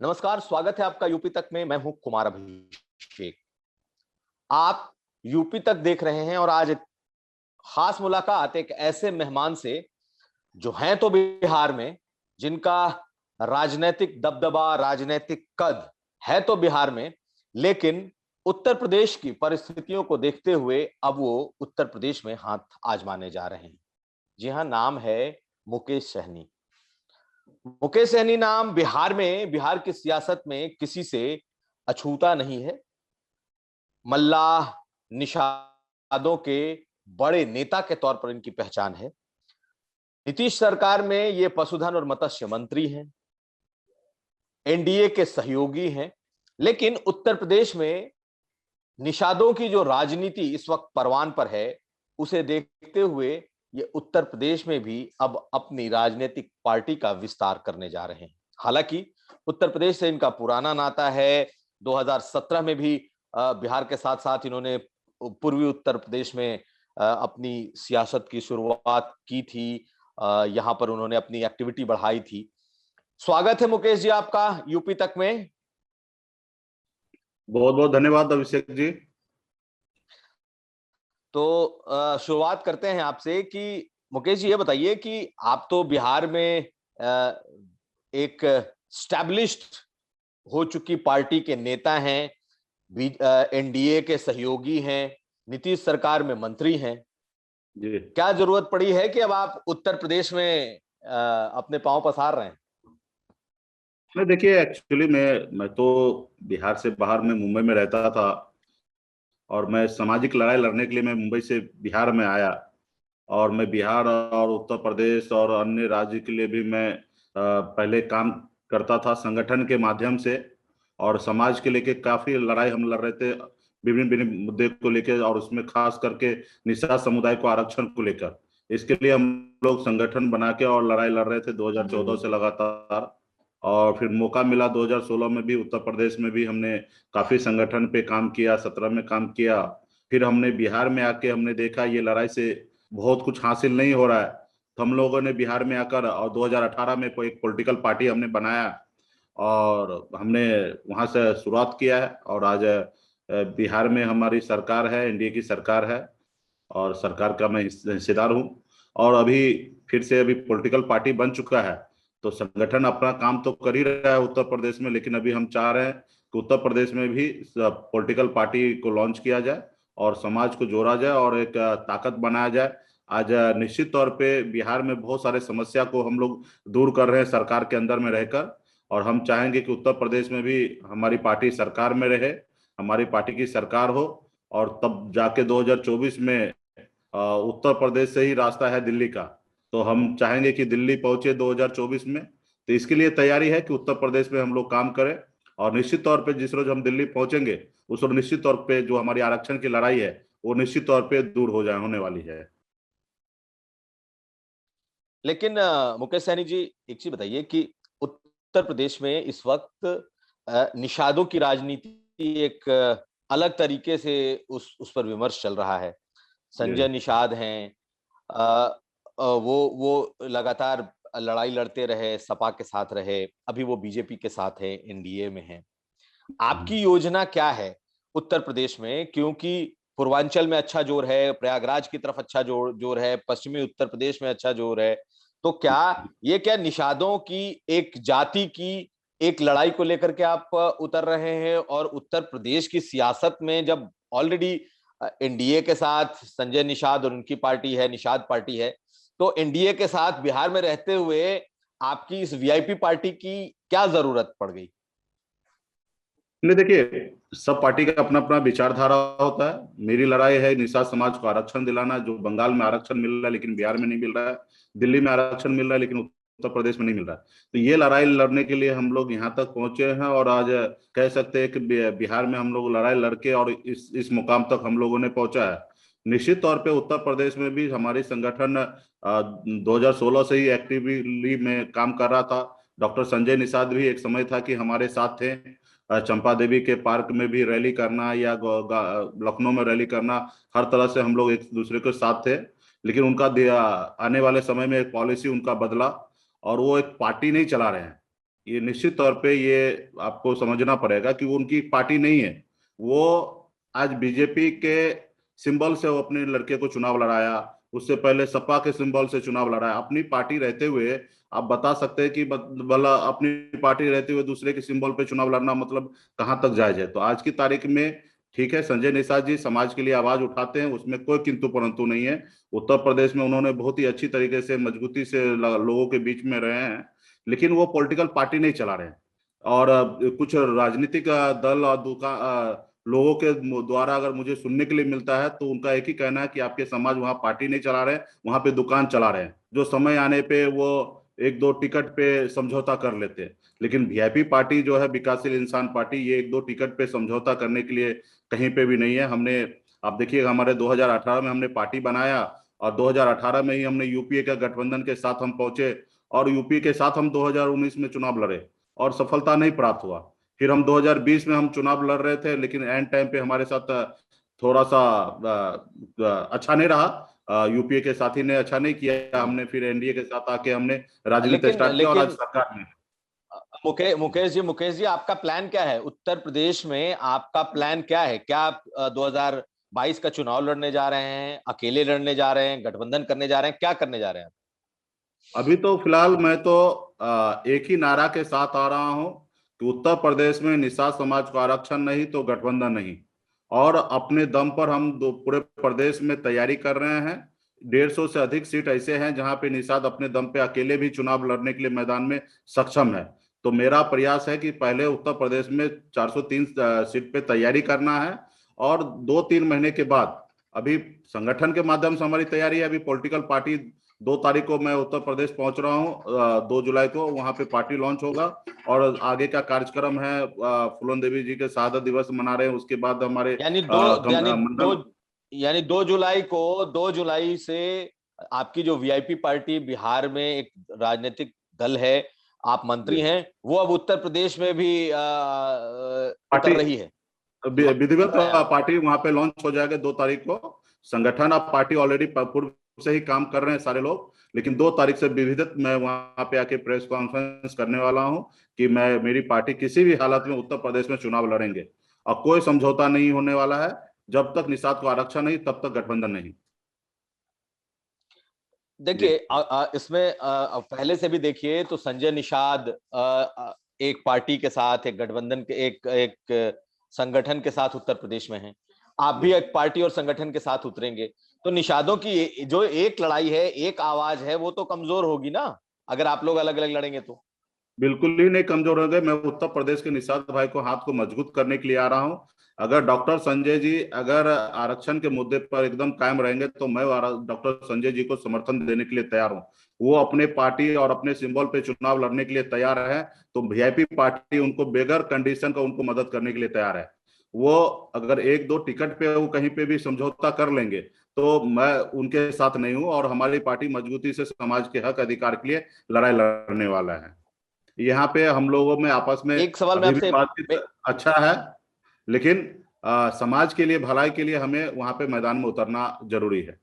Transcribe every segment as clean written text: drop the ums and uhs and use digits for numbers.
नमस्कार, स्वागत है आपका यूपी तक में। मैं हूं कुमार अभिषेक। आप यूपी तक देख रहे हैं और आज एक खास मुलाकात एक ऐसे मेहमान से जो हैं तो बिहार में, जिनका राजनीतिक दबदबा, राजनीतिक कद है तो बिहार में, लेकिन उत्तर प्रदेश की परिस्थितियों को देखते हुए अब वो उत्तर प्रदेश में हाथ आजमाने जा रहे हैं। जी हां, नाम है मुकेश सहनी। मुकेश सहनी नाम बिहार की सियासत में किसी से अछूता नहीं है। मल्लाह निषादों के बड़े नेता के तौर पर इनकी पहचान है। नीतीश सरकार में ये पशुधन और मत्स्य मंत्री हैं, एनडीए के सहयोगी हैं। लेकिन उत्तर प्रदेश में निषादों की जो राजनीति इस वक्त परवान पर है, उसे देखते हुए ये उत्तर प्रदेश में भी अब अपनी राजनीतिक पार्टी का विस्तार करने जा रहे हैं। हालांकि उत्तर प्रदेश से इनका पुराना नाता है। 2017 में भी बिहार के साथ साथ इन्होंने पूर्वी उत्तर प्रदेश में अपनी सियासत की शुरुआत की थी। यहाँ पर उन्होंने अपनी एक्टिविटी बढ़ाई थी। स्वागत है मुकेश जी आपका यूपी तक में। बहुत बहुत धन्यवाद अभिषेक जी। तो शुरुआत करते हैं आपसे कि मुकेश जी ये बताइए कि आप तो बिहार में एक स्टैब्लिश्ड हो चुकी पार्टी के नेता हैं, एनडीए के सहयोगी हैं, नीतीश सरकार में मंत्री हैं। जी क्या जरूरत पड़ी है कि अब आप उत्तर प्रदेश में अपने पांव पसार रहे हैं? मैं देखिए एक्चुअली मैं तो बिहार से बाहर में मुंबई में रहता था और मैं सामाजिक लड़ाई लड़ने के लिए मैं मुंबई से बिहार में आया। और मैं बिहार और उत्तर प्रदेश और अन्य राज्य के लिए भी मैं पहले काम करता था संगठन के माध्यम से। और समाज के लेके काफी लड़ाई हम लड़ रहे थे विभिन्न विभिन्न मुद्दे को लेकर, और उसमें खास करके निषाद समुदाय को आरक्षण को लेकर। इसके लिए हम लोग संगठन बना के और लड़ाई लड़ रहे थे 2014 से लगातार। और फिर मौका मिला 2016 में भी उत्तर प्रदेश में भी हमने काफी संगठन पे काम किया, 17 में काम किया। फिर हमने बिहार में आके हमने देखा ये लड़ाई से बहुत कुछ हासिल नहीं हो रहा है, तो हम लोगों ने बिहार में आकर और 2018 में कोई एक पॉलिटिकल पार्टी हमने बनाया और हमने वहां से शुरुआत किया है। और आज बिहार में हमारी सरकार है, एनडीए की सरकार है और सरकार का मैं हिस्सेदार हूँ। और अभी फिर से अभी पॉलिटिकल पार्टी बन चुका है, तो संगठन अपना काम तो कर ही रहा है उत्तर प्रदेश में, लेकिन अभी हम चाह रहे हैं कि उत्तर प्रदेश में भी पॉलिटिकल पार्टी को लॉन्च किया जाए और समाज को जोड़ा जाए और एक ताकत बनाया जाए। आज निश्चित तौर पे बिहार में बहुत सारे समस्या को हम लोग दूर कर रहे हैं सरकार के अंदर में रहकर, और हम चाहेंगे कि उत्तर प्रदेश में भी हमारी पार्टी सरकार में रहे, हमारी पार्टी की सरकार हो। और तब जाके 2024 में उत्तर प्रदेश से ही रास्ता है दिल्ली का, तो हम चाहेंगे कि दिल्ली पहुंचे 2024 में। तो इसके लिए तैयारी है कि उत्तर प्रदेश में हम लोग काम करें, और निश्चित तौर पे जिस रोज हम दिल्ली पहुंचेंगे उस रोज निश्चित तौर पे जो हमारी आरक्षण की लड़ाई है वो निश्चित तौर पे दूर हो जाए होने वाली है। लेकिन मुकेश सैनी जी, एक चीज बताइए कि उत्तर प्रदेश में इस वक्त निषादों की राजनीति एक अलग तरीके से उस पर विमर्श चल रहा है। जी संजय निषाद हैं, वो लगातार लड़ाई लड़ते रहे, सपा के साथ रहे, अभी वो बीजेपी के साथ है, एनडीए में है। आपकी योजना क्या है उत्तर प्रदेश में? क्योंकि पूर्वांचल में अच्छा जोर है, प्रयागराज की तरफ अच्छा जोर जोर है, पश्चिमी उत्तर प्रदेश में अच्छा जोर है। तो क्या निषादों की एक जाति की एक लड़ाई को लेकर के आप उतर रहे हैं? और उत्तर प्रदेश की सियासत में जब ऑलरेडी एनडीए के साथ संजय निषाद और उनकी पार्टी है, निषाद पार्टी है, तो एनडीए के साथ बिहार में रहते हुए आपकी इस वीआईपी पार्टी की क्या जरूरत पड़ गई? नहीं देखिए, सब पार्टी का अपना अपना विचारधारा होता है। मेरी लड़ाई है निषाद समाज को आरक्षण दिलाना, जो बंगाल में आरक्षण मिल रहा है लेकिन बिहार में नहीं मिल रहा है, दिल्ली में आरक्षण मिल रहा है लेकिन उत्तर प्रदेश में नहीं मिल रहा है। तो ये लड़ाई लड़ने के लिए हम लोग यहाँ तक पहुंचे हैं, और आज कह सकते हैं कि बिहार में हम लोग लड़ाई लड़के और इस मुकाम तक हम लोगों ने पहुंचा है। निश्चित तौर पे उत्तर प्रदेश में भी हमारी संगठन 2016 से ही एक्टिवली में काम कर रहा था। डॉक्टर संजय निषाद भी एक समय था कि हमारे साथ थे। चंपा देवी के पार्क में भी रैली करना या लखनऊ में रैली करना, हर तरह से हम लोग एक दूसरे के साथ थे। लेकिन उनका आने वाले समय में एक पॉलिसी उनका बदला और वो एक पार्टी नहीं चला रहे हैं, ये निश्चित तौर पे ये आपको समझना पड़ेगा कि वो उनकी पार्टी नहीं है। वो आज बीजेपी के सिंबल से वो अपने लड़के को चुनाव लड़ाया, उससे पहले सपा के सिंबल से चुनाव लड़ाया। अपनी पार्टी रहते हुए आप बता सकते हैं कि भला अपनी पार्टी रहते हुए दूसरे के सिंबल पे चुनाव लड़ना मतलब कहाँ तक जायज है? तो आज की तारीख में ठीक है, संजय निषाद जी समाज के लिए आवाज उठाते हैं, उसमें कोई किंतु परंतु नहीं है। उत्तर प्रदेश में उन्होंने बहुत ही अच्छी तरीके से मजबूती से लोगों के बीच में रहे हैं, लेकिन वो पॉलिटिकल पार्टी नहीं चला रहे हैं। और कुछ राजनीतिक दल और लोगों के द्वारा अगर मुझे सुनने के लिए मिलता है तो उनका एक ही कहना है कि आपके समाज वहां पार्टी नहीं चला रहे, वहां पे दुकान चला रहे हैं, जो समय आने पे वो एक दो टिकट पे समझौता कर लेते हैं। लेकिन वीआईपी पार्टी जो है, विकासशील इंसान पार्टी, ये एक दो टिकट पे समझौता करने के लिए कहीं पे भी नहीं है। हमने, आप देखिए, हमारे 2018 में हमने पार्टी बनाया और 2018 में ही हमने यूपीए का गठबंधन के साथ हम पहुंचे और यूपी के साथ हम 2019 में चुनाव लड़े और सफलता नहीं प्राप्त हुआ। फिर हम 2020 में हम चुनाव लड़ रहे थे, लेकिन एंड टाइम पे हमारे साथ थोड़ा सा अच्छा नहीं रहा, यूपीए के साथी ने अच्छा नहीं किया। हमने फिर एनडीए के साथ आके हमने राजनीति लेकिन स्टार्ट किया और आज लेकिन सरकार में। मुकेश जी, आपका प्लान क्या है उत्तर प्रदेश में? आपका प्लान क्या है? क्या आप 2022 का चुनाव लड़ने जा रहे हैं, अकेले लड़ने जा रहे हैं, गठबंधन करने जा रहे हैं, क्या करने जा रहे हैं? अभी तो फिलहाल मैं तो एक ही नारा के साथ आ रहा हूं कि उत्तर प्रदेश में निषाद समाज को आरक्षण नहीं तो गठबंधन नहीं। और अपने दम पर हम पूरे प्रदेश में तैयारी कर रहे हैं। 150 से अधिक सीट ऐसे हैं जहां पे निषाद अपने दम पे अकेले भी चुनाव लड़ने के लिए मैदान में सक्षम है। तो मेरा प्रयास है कि पहले उत्तर प्रदेश में 403 सीट पे तैयारी करना है और 2-3 महीने के बाद, अभी संगठन के माध्यम से हमारी तैयारी है। अभी पॉलिटिकल पार्टी 2 तारीख को मैं उत्तर प्रदेश पहुंच रहा हूँ, 2 जुलाई को वहां पे पार्टी लॉन्च होगा और आगे का कार्यक्रम है, फूलन देवी जी के शहादत दिवस मना रहे हैं, उसके बाद हमारे यानी दो यानी दो मंडल। यानी 2 जुलाई को, 2 जुलाई से आपकी जो वीआईपी पार्टी बिहार में एक राजनीतिक दल है, आप मंत्री हैं, वो अब उत्तर प्रदेश में भी पार्टी उतर रही है, विधिवत उतर रहे हैं आप? पार्टी वहां पे लॉन्च हो जाएगा 2 तारीख को। संगठन अब पार्टी ऑलरेडी पूर्व से ही काम कर रहे हैं सारे लोग, लेकिन 2 तारीख से विधिवत मैं वहां पे आके प्रेस कॉन्फ्रेंस करने वाला हूं कि मैं, मेरी पार्टी किसी भी हालत में उत्तर प्रदेश में चुनाव लड़ेंगे और कोई समझौता नहीं होने वाला है। जब तक निषाद को आरक्षण नहीं तब तक गठबंधन नहीं। जी। देखिए, इसमें पहले से भी देखिए तो संजय निषाद एक पार्टी के साथ, एक गठबंधन के, एक संगठन के साथ उत्तर प्रदेश में हैं। आप भी एक पार्टी और संगठन के साथ उतरेंगे, तो निषादों की जो एक लड़ाई है, एक आवाज है, वो तो कमजोर होगी ना, अगर आप लोग अलग अलग लड़ेंगे तो। बिल्कुल ही नहीं कमजोर हो गए। मैं उत्तर प्रदेश के निषाद भाई को हाथ को मजबूत करने के लिए आ रहा हूं। अगर डॉक्टर संजय जी अगर आरक्षण के मुद्दे पर एकदम कायम रहेंगे तो मैं डॉक्टर संजय जी को समर्थन देने के लिए तैयार हूं। वो अपने पार्टी और अपने सिंबल पे चुनाव लड़ने के लिए तैयार है, तो वीआईपी पार्टी उनको बेगर कंडीशन का उनको मदद करने के लिए तैयार है। वो अगर एक दो टिकट पे वो कहीं पे भी समझौता कर लेंगे तो मैं उनके साथ नहीं हूं, और हमारी पार्टी मजबूती से समाज के हक अधिकार के लिए लड़ाई लड़ने वाला है। यहाँ पे हम लोगों में आपस में एक सवाल मैं अभी भी आपसे बातचीत अच्छा है, लेकिन समाज के लिए, भलाई के लिए हमें वहां पे मैदान में उतरना जरूरी है।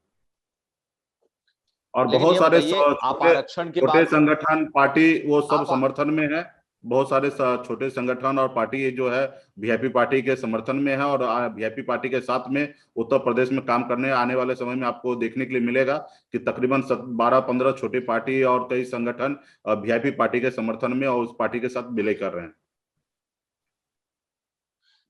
और लेकिन बहुत ये सारे बताइए, आप छोटे आरक्षण की छोटे बात, संगठन पार्टी वो सब आप समर्थन में है। बहुत सारे छोटे संगठन और पार्टी जो है वीआईपी पार्टी के समर्थन में है, और वीआईपी पार्टी के साथ में उत्तर प्रदेश में काम करने आने वाले समय में आपको देखने के लिए मिलेगा कि तकरीबन 12-15 छोटी पार्टी और कई संगठन वीआईपी पार्टी के समर्थन में और उस पार्टी के साथ विलय कर रहे हैं।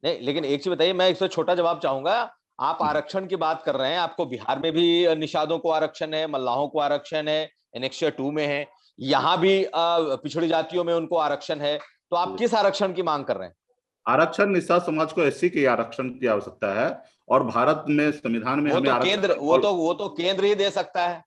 नहीं, लेकिन एक चीज बताइए, मैं इससे छोटा जवाब चाहूंगा। आप आरक्षण की बात कर रहे हैं, आपको बिहार में भी निषादों को आरक्षण है, मल्लाहों को आरक्षण है, एनेक्शिया 2 में है, यहाँ भी पिछड़ी जातियों में उनको आरक्षण है, तो आप किस आरक्षण की मांग कर रहे हैं? आरक्षण निषाद समाज को एससी के आरक्षण की आवश्यकता है, और भारत में संविधान में हमें आरक्षण। वो तो केंद्र ही दे सकता है।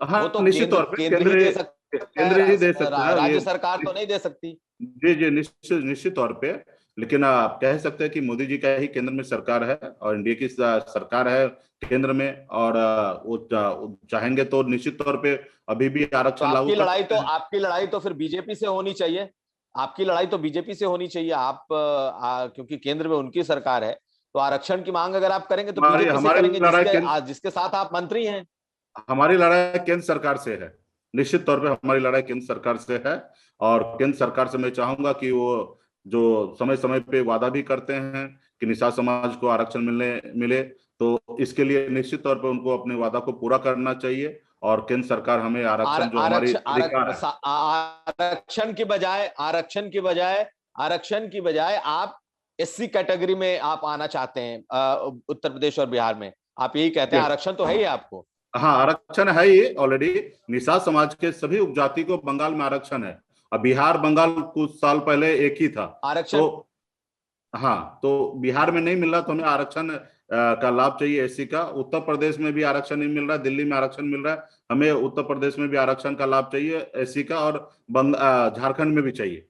हाँ, वो तो निश्चित तौर पे केंद्र ही दे सकता केंद्र है, ही दे सकता है ये। राज्य सरकार तो नहीं दे सकती। जी जी, निश्चित निश्चित तौर पे। लेकिन आप कह सकते हैं कि मोदी जी का ही केंद्र में सरकार है और इंडिया की सरकार है केंद्र में, और वो चाहेंगे तो निश्चित तौर पे अभी भी तो आरक्षण लागू कर सकते हैं। आपकी लड़ाई तो फिर बीजेपी से होनी चाहिए। आपकी लड़ाई तो बीजेपी से होनी चाहिए। क्योंकि केंद्र में उनकी सरकार है, तो आरक्षण की मांग अगर आप करेंगे तो हमारी बीजेपी से हमारी करेंगे, लड़ाई केंद्र जिसके साथ आप मंत्री हैं। हमारी लड़ाई केंद्र सरकार से है। निश्चित तौर पे हमारी लड़ाई केंद्र सरकार से है। और केंद्र सरकार से मैं चाहूंगा कि वो जो समय समय पे वादा भी करते हैं कि निषाद समाज को आरक्षण मिले, तो इसके लिए निश्चित तौर पे उनको अपने वादा को पूरा करना चाहिए। और केंद्र सरकार हमें आरक्षण जो हमारी अधिकार है, आरक्षण की बजाय आप एससी कैटेगरी में आप आना चाहते हैं उत्तर प्रदेश और बिहार में, आप यही कहते हैं? आरक्षण तो है ही आपको। हाँ आरक्षण है ही ऑलरेडी। निषाद समाज के सभी उपजाति को बंगाल में आरक्षण है। अब बिहार बंगाल कुछ साल पहले एक ही था। आरक्षण तो हाँ, तो बिहार में नहीं मिल रहा, तो हमें आरक्षण का लाभ चाहिए एससी का। उत्तर प्रदेश में भी आरक्षण नहीं मिल रहा, दिल्ली में आरक्षण मिल रहा है, हमें उत्तर प्रदेश में भी आरक्षण का लाभ चाहिए एससी का, और झारखंड में भी चाहिए।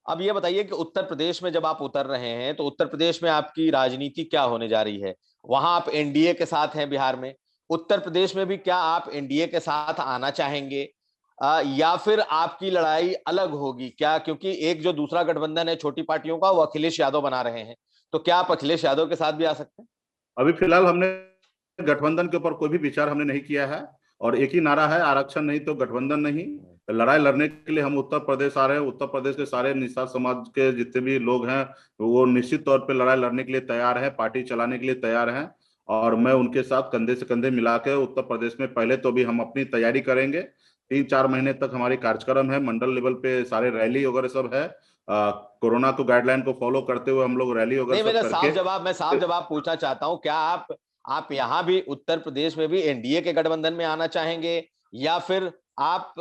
अब ये बताइए कि उत्तर प्रदेश में जब आप उतर रहे हैं तो उत्तर प्रदेश में आपकी राजनीति क्या होने जा रही है? वहां आप एनडीए के साथ हैं बिहार में, उत्तर प्रदेश में भी क्या आप एनडीए के साथ आना चाहेंगे या फिर आपकी लड़ाई अलग होगी क्या? क्योंकि एक जो दूसरा गठबंधन है छोटी पार्टियों का, वो अखिलेश यादव बना रहे हैं, तो क्या आप अखिलेश यादव के साथ भी आ सकते हैं? अभी फिलहाल हमने गठबंधन के ऊपर कोई भी विचार हमने नहीं किया है, और एक ही नारा है, आरक्षण नहीं तो गठबंधन नहीं। लड़ाई लड़ने के लिए हम उत्तर प्रदेश आ रहे हैं। उत्तर प्रदेश के सारे निषाद समाज के जितने भी लोग हैं वो निश्चित तौर पे लड़ाई लड़ने के लिए तैयार है, पार्टी चलाने के लिए तैयार हैं। और मैं उनके साथ कंधे से कंधे मिला के उत्तर प्रदेश में पहले तो भी हम अपनी तैयारी करेंगे। 3-4 महीने तक हमारी कार्यक्रम है, मंडल लेवल पे सारे रैली वगैरह सब है। कोरोना को गाइडलाइन को फॉलो करते हुए हम लोग रैली वगैरह नहीं, सब करके। मैं साफ जवाब पूछना चाहता हूं, क्या आप यहां भी उत्तर प्रदेश में भी एनडीए के गठबंधन में आना चाहेंगे या फिर आप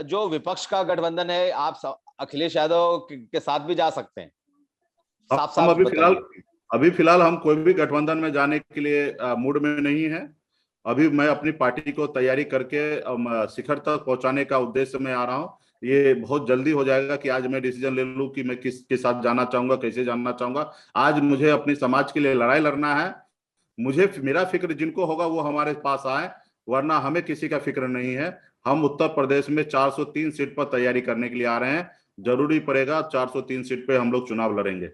जो विपक्ष का गठबंधन है आप अखिलेश यादव के साथ भी जा सकते हैं? साफ हम साफ बताइए। अभी फिलहाल हम कोई भी गठबंधन में जाने के लिए मूड में नहीं है। अभी मैं अपनी पार्टी को तैयारी करके शिखर तक पहुंचाने का उद्देश्य में आ रहा हूं। ये बहुत जल्दी हो जाएगा कि आज मैं डिसीजन ले लूं कि मैं किसके साथ जाना चाहूंगा, कैसे जाना चाहूंगा। आज मुझे अपने समाज के लिए लड़ाई लड़ना है। मुझे मेरा फिक्र जिनको होगा वो हमारे पास आए, वरना हमें किसी का फिक्र नहीं है। हम उत्तर प्रदेश में 403 सीट पर तैयारी करने के लिए आ रहे हैं। जरूरी पड़ेगा 403 सीट पे हम लोग चुनाव लड़ेंगे।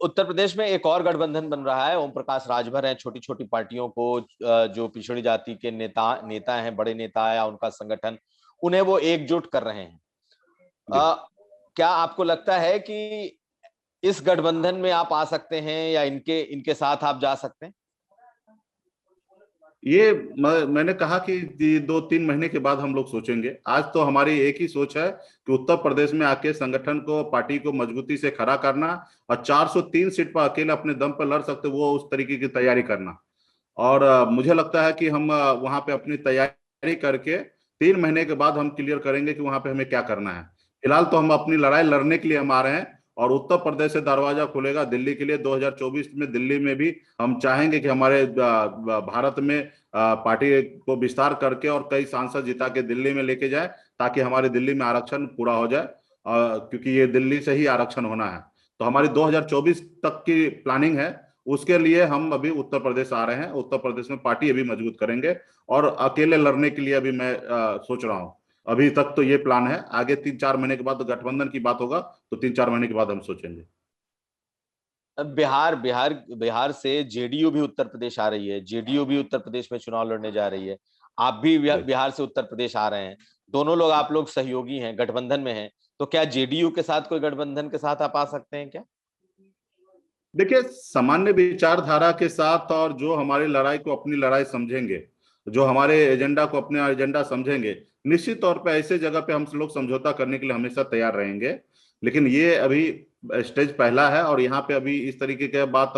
उत्तर प्रदेश में एक और गठबंधन बन रहा है, ओम प्रकाश राजभर हैं, छोटी छोटी पार्टियों को जो पिछड़ी जाति के नेता हैं, बड़े नेता या उनका संगठन, उन्हें वो एकजुट कर रहे हैं। क्या आपको लगता है कि इस गठबंधन में आप आ सकते हैं या इनके साथ आप जा सकते हैं? ये मैंने कहा कि 2-3 महीने के बाद हम लोग सोचेंगे। आज तो हमारी एक ही सोच है कि उत्तर प्रदेश में आके संगठन को, पार्टी को मजबूती से खड़ा करना, और 403 सीट पर अकेले अपने दम पर लड़ सकते वो उस तरीके की तैयारी करना। और मुझे लगता है कि हम वहां पे अपनी तैयारी करके 3 महीने के बाद हम क्लियर करेंगे कि वहां पे हमें क्या करना है। फिलहाल तो हम अपनी लड़ाई लड़ने के लिए हम आ रहे हैं, और उत्तर प्रदेश से दरवाजा खुलेगा दिल्ली के लिए। 2024 में दिल्ली में भी हम चाहेंगे कि हमारे भारत में पार्टी को विस्तार करके और कई सांसद जिता के दिल्ली में लेके जाए, ताकि हमारे दिल्ली में आरक्षण पूरा हो जाए, क्योंकि ये दिल्ली से ही आरक्षण होना है। तो हमारी 2024 तक की प्लानिंग है। उसके लिए हम अभी उत्तर प्रदेश आ रहे हैं। उत्तर प्रदेश में पार्टी अभी मजबूत करेंगे, और अकेले लड़ने के लिए अभी मैं सोच रहा हूँ। अभी तक तो ये प्लान है। आगे 3-4 महीने के बाद तो गठबंधन की बात होगा, तो 3-4 महीने के बाद हम सोचेंगे। बिहार बिहार बिहार से जेडीयू भी उत्तर प्रदेश आ रही है, जेडीयू भी उत्तर प्रदेश में चुनाव लड़ने जा रही है, आप भी बिहार से उत्तर प्रदेश आ रहे हैं, दोनों लोग आप लोग सहयोगी हैं, गठबंधन में हैं, तो क्या जेडीयू के साथ कोई गठबंधन के साथ आप आ सकते हैं क्या? देखिए, सामान्य विचारधारा के साथ, और जो हमारी लड़ाई को अपनी लड़ाई समझेंगे, जो हमारे एजेंडा को अपने एजेंडा समझेंगे, निश्चित तौर पे ऐसे जगह पे हम लोग समझौता करने के लिए हमेशा तैयार रहेंगे। लेकिन ये अभी स्टेज पहला है, और यहाँ पे अभी इस तरीके के बात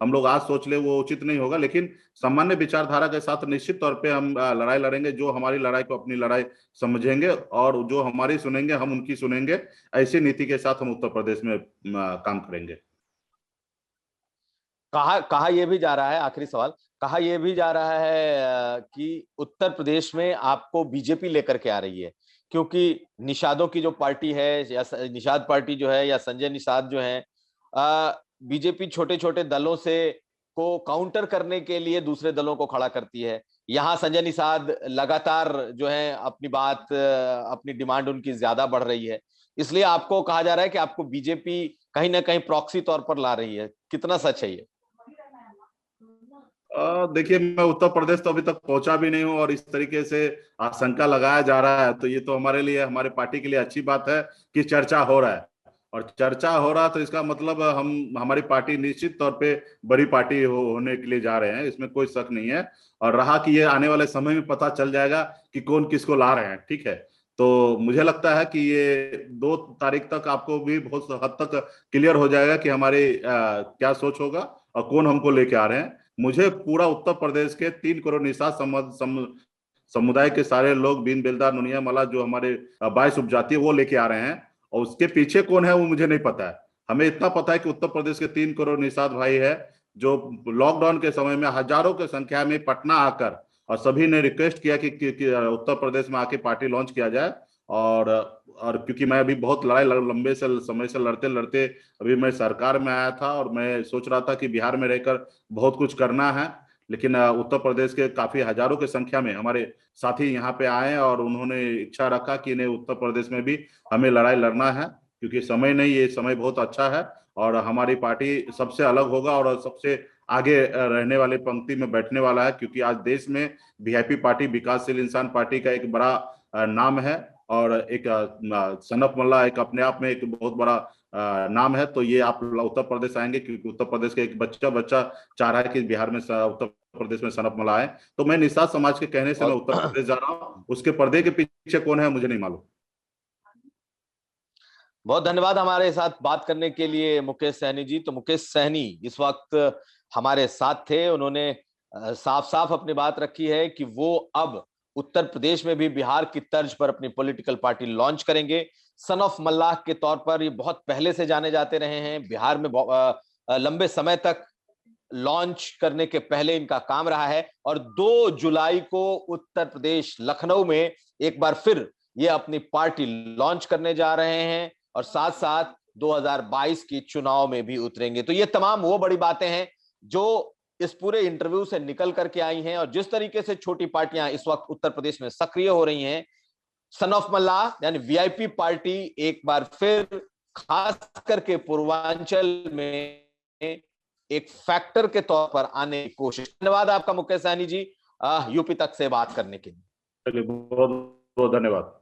हम लोग आज सोच ले वो उचित नहीं होगा। लेकिन सामान्य विचारधारा के साथ निश्चित तौर पे हम लड़ाई लड़ेंगे। जो हमारी लड़ाई को अपनी लड़ाई समझेंगे, और जो हमारी सुनेंगे हम उनकी सुनेंगे, ऐसी नीति के साथ हम उत्तर प्रदेश में काम करेंगे। कहा यह भी जा रहा है, आखिरी सवाल, कहा यह भी जा रहा है कि उत्तर प्रदेश में आपको बीजेपी लेकर के आ रही है, क्योंकि निषादों की जो पार्टी है या निषाद पार्टी जो है या संजय निषाद जो है, बीजेपी छोटे छोटे दलों से को काउंटर करने के लिए दूसरे दलों को खड़ा करती है। यहाँ संजय निषाद लगातार जो है अपनी बात, अपनी डिमांड उनकी ज्यादा बढ़ रही है, इसलिए आपको कहा जा रहा है कि आपको बीजेपी कहीं ना कहीं प्रॉक्सी तौर पर ला रही है। कितना सच है ये? देखिए, मैं उत्तर प्रदेश तो अभी तक पहुंचा भी नहीं हूं, और इस तरीके से आशंका लगाया जा रहा है तो ये तो हमारे लिए, हमारे पार्टी के लिए अच्छी बात है कि चर्चा हो रहा है। और चर्चा हो रहा तो इसका मतलब हमारी पार्टी निश्चित तौर पे बड़ी पार्टी होने के लिए जा रहे हैं, इसमें कोई शक नहीं है। और रहा कि ये आने वाले समय में पता चल जाएगा कि कौन किसको ला रहे हैं, ठीक है। तो मुझे लगता है कि ये 2 तारीख तक आपको भी बहुत हद तक क्लियर हो जाएगा कि हमारी क्या सोच होगा और कौन हमको लेके आ रहे हैं। मुझे पूरा उत्तर प्रदेश के 3 करोड़ निषाद समुदाय के सारे लोग, बीन बेलदार नुनिया मला, जो हमारे 22 उपजाति है, वो लेके आ रहे हैं। और उसके पीछे कौन है वो मुझे नहीं पता है। हमें इतना पता है कि उत्तर प्रदेश के 3 करोड़ निषाद भाई है, जो लॉकडाउन के समय में हजारों की संख्या में पटना आकर, और सभी ने रिक्वेस्ट किया कि उत्तर प्रदेश में आके पार्टी लॉन्च किया जाए। और क्योंकि मैं अभी बहुत लड़ाई लंबे से समय से लड़ते लड़ते अभी मैं सरकार में आया था, और मैं सोच रहा था कि बिहार में रहकर बहुत कुछ करना है। लेकिन उत्तर प्रदेश के काफी हजारों की संख्या में हमारे साथी यहाँ पे आए, और उन्होंने इच्छा रखा कि नहीं, उत्तर प्रदेश में भी हमें लड़ाई लड़ना है, क्योंकि समय नहीं, ये समय बहुत अच्छा है। और हमारी पार्टी सबसे अलग होगा और सबसे आगे रहने वाले पंक्ति में बैठने वाला है, क्योंकि आज देश में वीआईपी पार्टी, विकासशील इंसान पार्टी का एक बड़ा नाम है। और एक सनफ मल्ला एक अपने आप में एक बहुत बड़ा नाम है। तो ये आप उत्तर प्रदेश आएंगे, क्योंकि उत्तर प्रदेश के एक बच्चा बच्चा चाह रहा है कि बिहार में उत्तर प्रदेश में सनफ मल्ला आए। तो मैं निषाद समाज के कहने से मैं उत्तर बहुत प्रदेश जा रहा हूँ। उसके पर्दे के पीछे कौन है मुझे नहीं मालूम। बहुत धन्यवाद हमारे साथ बात करने के लिए मुकेश सहनी जी। तो मुकेश सहनी इस वक्त हमारे साथ थे। उन्होंने साफ साफ अपनी बात रखी है कि वो अब उत्तर प्रदेश में भी बिहार की तर्ज पर अपनी पॉलिटिकल पार्टी लॉन्च करेंगे। सन ऑफ मल्लाह के तौर पर ये बहुत पहले से जाने जाते रहे हैं बिहार में, लंबे समय तक लॉन्च करने के पहले इनका काम रहा है। और 2 जुलाई को उत्तर प्रदेश लखनऊ में एक बार फिर ये अपनी पार्टी लॉन्च करने जा रहे हैं, और साथ साथ 2022 की चुनाव में भी उतरेंगे। तो ये तमाम वो बड़ी बातें हैं जो इस पूरे इंटरव्यू से निकल करके आई हैं। और जिस तरीके से छोटी पार्टियां इस वक्त उत्तर प्रदेश में सक्रिय हो रही हैं, सन ऑफ मल्लाह यानी वीआईपी पार्टी एक बार फिर खास करके पूर्वांचल में एक फैक्टर के तौर पर आने की कोशिश। धन्यवाद आपका मुकेश सहनी जी, यूपी तक से बात करने के लिए। चलिए, बहुत बहुत धन्यवाद।